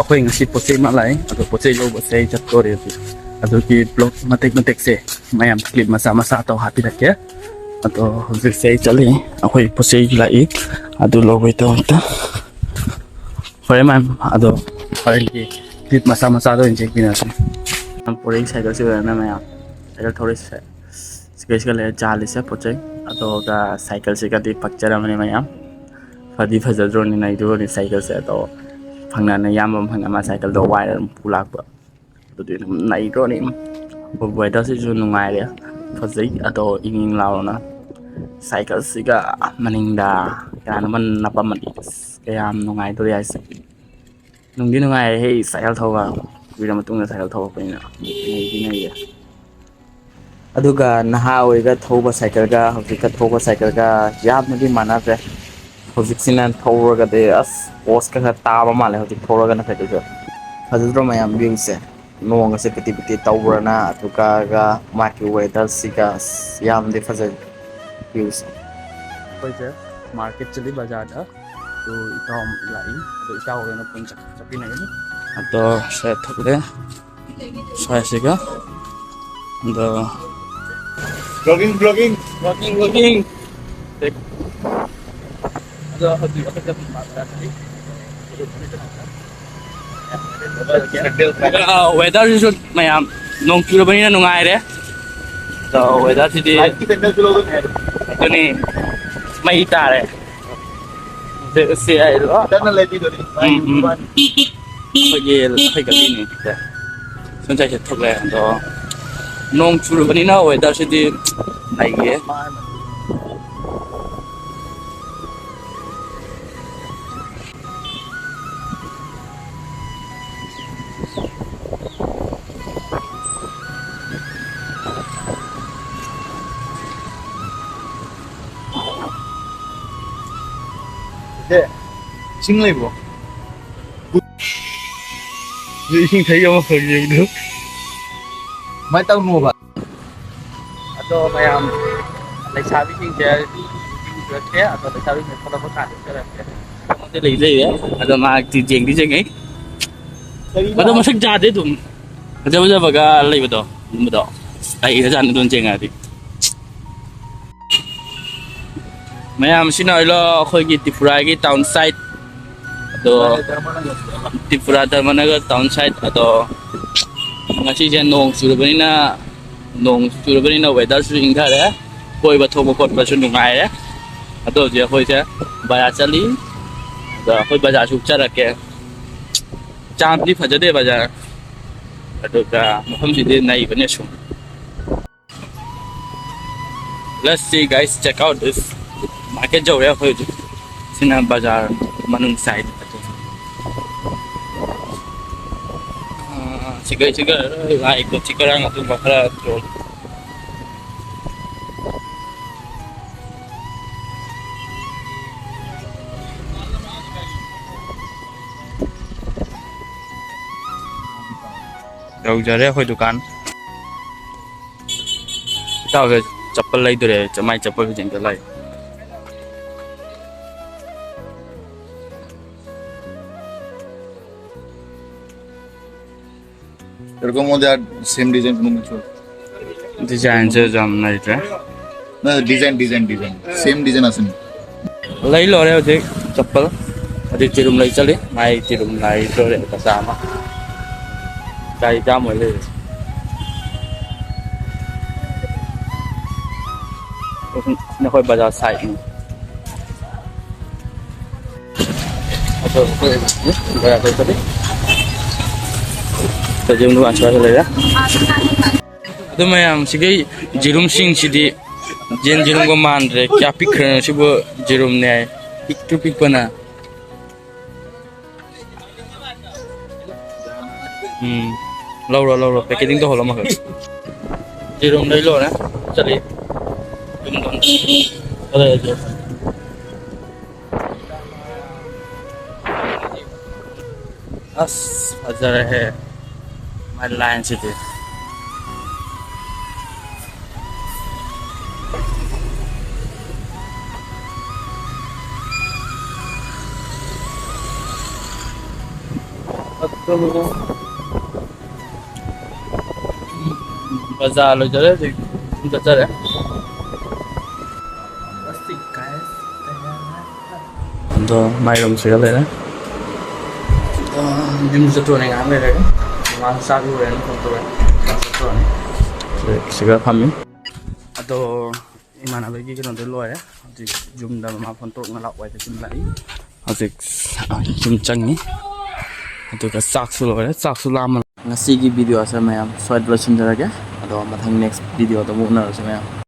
ꯑꯩꯈꯣꯏ ꯉꯁꯤ ꯄꯣꯠ ꯆꯩ ꯑꯃ ꯂꯥꯛꯑꯦ ꯑꯗꯣ ꯄꯣꯠ ꯆꯩ ꯂꯧꯕꯁꯦ ꯑꯩ ꯆꯠꯇꯣꯔꯦ ꯑꯗꯨꯒꯤ ꯕ꯭ꯂꯣꯛ ꯃꯇꯦꯛꯁꯦ ꯃꯌꯥꯝ ꯀ꯭ꯂꯤꯞ ꯃꯆꯥ ꯇꯧ ꯍꯥꯞꯄꯤꯔꯛꯀꯦ ꯑꯗꯣ ꯍꯧꯖꯤꯛꯁꯦ ꯑꯩ ꯆꯠꯂꯤ ꯑꯩꯈꯣꯏ ꯄꯣꯠ ꯆꯩ ꯂꯥꯛꯏ ꯑꯗꯨ ꯂꯧꯕꯩꯗꯃꯛꯇ ꯐꯔꯦ ꯃꯌꯥꯝ ꯑꯗꯣ ꯍꯣꯔꯦꯟꯒꯤ ꯀ꯭ꯂꯤꯞ ꯃꯆꯥꯗꯣ ꯑꯣꯏꯅ ꯆꯦꯛꯄꯤꯔꯛꯀꯦ ꯄꯣꯔꯛꯏ ꯁꯥꯏꯀꯜꯁꯦ ꯑꯣꯏꯔꯅ ꯃꯌꯥꯝ ꯁꯥꯏꯀꯜ ꯊꯧꯔꯤꯁꯦ ꯁꯤꯒ ꯂꯩꯔꯦ ꯆꯥꯜꯂꯤꯁꯦ ꯄꯣꯠ ꯆꯩ ꯑꯗꯨꯒ ꯁꯥꯏꯀꯜꯁꯤꯒꯗꯤ ꯄꯛꯆꯔꯝꯃꯅꯤ ꯃꯌꯥꯝ ꯐꯗꯤ ꯐꯖꯗ꯭ꯔꯣꯅꯤꯅ ꯑꯩꯗꯨꯅꯤ ꯁꯥꯏꯀꯜꯁꯦ ꯑꯗꯣ ꯐꯪꯅꯅ ꯏꯌꯥꯝꯕ ꯑꯃ ꯐꯪꯅ ꯃꯥ ꯁꯥꯏꯀꯜꯗꯣ ꯋꯥꯏꯔ ꯑꯗꯨꯝ ꯄꯨ ꯂꯥꯛꯄ ꯑꯗꯨꯗꯤ ꯑꯗꯨꯝ ꯅꯩꯗ꯭ꯔꯣꯅꯤ ꯋꯦꯗꯔꯁꯤꯁꯨ ꯅꯨꯡꯉꯥꯏꯔꯦ ꯐꯖꯩ ꯑꯗꯣ ꯏꯪ ꯂꯥꯎꯔꯅ ꯁꯥꯏꯀꯜꯁꯤꯒ ꯃꯅꯤꯡꯗ ꯀꯌꯥꯅꯣꯃ ꯅꯞꯄꯝꯃꯗꯤ ꯀꯌꯥꯝ ꯅꯨꯡꯉꯥꯏꯗꯣꯔꯤ ꯍꯥꯏꯁꯦ ꯅꯨꯡꯗꯤ ꯅꯨꯡꯉꯥꯏꯔꯦ ꯁꯥꯏꯀꯜ ꯊꯧꯕ ꯀꯨꯏꯔ ꯃꯇꯨꯡꯗ ꯁꯥꯏꯀꯜ ꯊꯧꯔꯛꯄꯅꯤꯅ ꯅꯩꯌꯦ ꯑꯗꯨꯒ ꯅꯍꯥ ꯑꯣꯏꯔꯒ ꯊꯧꯕ ꯁꯥꯏꯀꯜꯒ ꯍꯧꯖꯤꯛꯀ ꯊꯧꯕ ꯁꯥꯏꯀꯜꯒ ꯌꯥꯝꯅꯗꯤ ꯃꯥꯟꯅꯗ꯭ꯔꯦ ꯍꯧꯖꯤꯛꯁꯤꯅ ꯊꯧꯔꯒꯗꯤ ꯑꯁ ꯄꯣꯁꯀ ꯈꯔ ꯇꯥꯕ ꯃꯥꯜꯂꯦ ꯍꯧꯖꯤꯛ ꯊꯧꯔꯒꯅ ꯁꯥꯏꯀꯜꯁꯦ ꯐꯖꯗ꯭ꯔꯣ ꯃꯌꯥꯝ ꯚ꯭ꯌꯨꯁꯦ ꯅꯣꯡꯒꯁꯦ ꯄꯤꯇꯤ ꯄꯤꯇꯤ ꯇꯧꯕ꯭ꯔꯅ ꯑꯗꯨꯒ ꯃꯥꯒꯤ ꯋꯦꯗꯔꯁꯤꯒ ꯌꯥꯝꯗꯤ ꯐꯖꯩ ꯚ꯭ꯌꯨꯁꯦ ꯑꯩꯈꯣꯏꯁꯦ ꯃꯥꯔꯀꯦꯠ ꯆꯠꯂꯤ ꯕꯖꯥꯔꯗ ꯑꯗꯨ ꯏꯇꯥꯎ ꯂꯥꯛꯏ ꯑꯗꯣ ꯏꯇꯥꯎ ꯍꯣꯏꯅ ꯄꯨꯟꯅ ꯆꯠꯃꯤꯟꯅꯒꯅꯤ ꯑꯗꯣ ꯁꯦ ꯊꯣꯛꯂꯦ ꯁ꯭ꯋꯥꯏꯁꯤꯒ ꯑꯗꯣ vlogging ꯑꯗꯣ ꯍꯧꯖꯤꯛ ꯋꯦꯗꯔꯁꯤꯁꯨ ꯃꯌꯥꯝ ꯅꯣꯡ ꯆꯨꯔꯕꯅꯤꯅ ꯅꯨꯡꯉꯥꯏꯔꯦ ꯑꯗꯣ ꯋꯦꯗꯔꯁꯤꯗꯤ ꯑꯗꯨꯅꯤ ꯃꯩ ꯇꯥꯔꯦ ꯑꯩꯈꯣꯏ ꯒꯜꯂꯤꯅꯤ ꯁꯨꯝꯆꯥꯏꯁꯦ ꯊꯣꯛꯂꯛꯑꯦ ꯑꯗꯣ ꯅꯣꯡ ꯆꯨꯔꯕꯅꯤꯅ ꯋꯦꯗꯔꯁꯤꯗꯤ ꯅꯩꯌꯦ ꯏꯁꯤꯡ ꯂꯩꯕ꯭ꯔꯣ? ꯏꯁꯤꯡ ꯊꯛꯏ ꯑꯃꯈꯛ ꯌꯦꯡꯗꯣ ꯀꯃꯥꯏꯅ ꯇꯧꯅꯣꯕ ꯑꯗꯣ ꯃꯌꯥꯝ ꯂꯩꯁꯥꯕꯤꯁꯤꯡꯁꯦ ꯏꯔꯨꯖꯔꯛꯀꯦ ꯑꯗꯣ ꯂꯩꯁꯥꯕꯤꯁꯤꯡ ꯊꯣꯛꯂꯛꯄ ꯀꯥꯟꯗ ꯏꯔꯨꯖꯔꯛꯀꯦ ꯑꯩꯉꯣꯟꯗ ꯂꯩꯌꯦ ꯑꯗꯣ ꯃꯍꯥꯛꯇꯤ ꯌꯦꯡꯗꯤ ꯌꯦꯡꯉꯤ ꯑꯗꯣ ꯃꯁꯛ ꯌꯥꯗꯦ ꯑꯗꯨꯝ ꯐꯖ ꯐꯖꯕꯒ ꯂꯩꯕꯗꯣ ꯑꯗꯨꯝꯕꯗꯣ ꯂꯩꯒ꯭ꯔꯖꯥꯠꯅꯤ ꯑꯗꯨꯝ ꯌꯦꯡꯉꯛꯑꯗꯤ ꯃꯌꯥꯝꯁꯤꯅ ꯑꯩꯈꯣꯏꯒꯤ ꯇ꯭ꯔꯤꯄꯨꯔꯥꯒꯤ ꯇꯥꯎꯟ ꯁꯥꯏꯠ ꯑꯗꯣ ꯇ꯭ꯔꯤꯄꯨꯔꯥ ꯙꯔꯃꯅꯒꯔ ꯇꯥꯎꯟ ꯁꯥꯏꯠ ꯑꯗꯣ ꯉꯁꯤꯁꯦ ꯅꯣꯡ ꯆꯨꯔꯕꯅꯤꯅ ꯋꯦꯗꯔꯁꯨ ꯏꯪꯊꯔꯦ ꯀꯣꯏꯕ ꯊꯣꯛꯄ ꯈꯣꯠꯄꯁꯨ ꯅꯨꯡꯉꯥꯏꯔꯦ ꯑꯗꯣ ꯍꯧꯖꯤꯛ ꯑꯩꯈꯣꯏꯁꯦ ꯕꯖꯥꯔ ꯆꯠꯂꯤ ꯑꯗꯣ ꯑꯩꯈꯣꯏ ꯕꯖꯥꯔꯁꯨ ꯆꯠꯂꯛꯀꯦ ꯆꯥꯝꯗꯤ ꯐꯖꯗꯦ ꯕꯖꯥꯔ ꯑꯗꯨꯒ ꯃꯐꯝꯁꯤꯗꯤ ꯅꯩꯕꯅꯦ ꯁꯨꯝ Let's see guys, check out this market jauh ya hoje. Sina bazar manung side. Ciga lah ikut cikarang atau bakal tu. Jauh jare hoje dukan. Tahu ke चप्पल लाई तो रे चमाई चप्पल भी जंगल लाई এরকম মধ্যে আর সেম ডিজাইন কোনো কিছু डिजाइन से जम नहीं थे না ডিজাইন সেম ডিজাইন আছে না लाई लो रे होते चप्पल अभी तिरुम लाई चले माई तिरुम लाई तो रे कसम काई जाम होले nó hơi bao giờ xài bây giờ tôi tôi dùng đồ ăn cho đây đó tôi mày làm cái jirum sing sidi jen jirum ko man re kya pick karna sibo jirum ne pick to pick bana lâu packaging to holo ma jirum dai lo na chali अरे जो बस बाजार है हमारी line से थी बाजार lo jadi di baजार ya pasti guys untuk mayung segala ya jum satu nih ngambil ya kan masa dulu ya untuk satu nih segala kami atau gimana lagi kita dulu ya di jum dalam apa untuk ngelak wae jum lagi asik jum cang nih atau ke saksul ya saksul lama ngasih video saya mayam soal dulu sendiri ya atau matang next video atau mau naro saya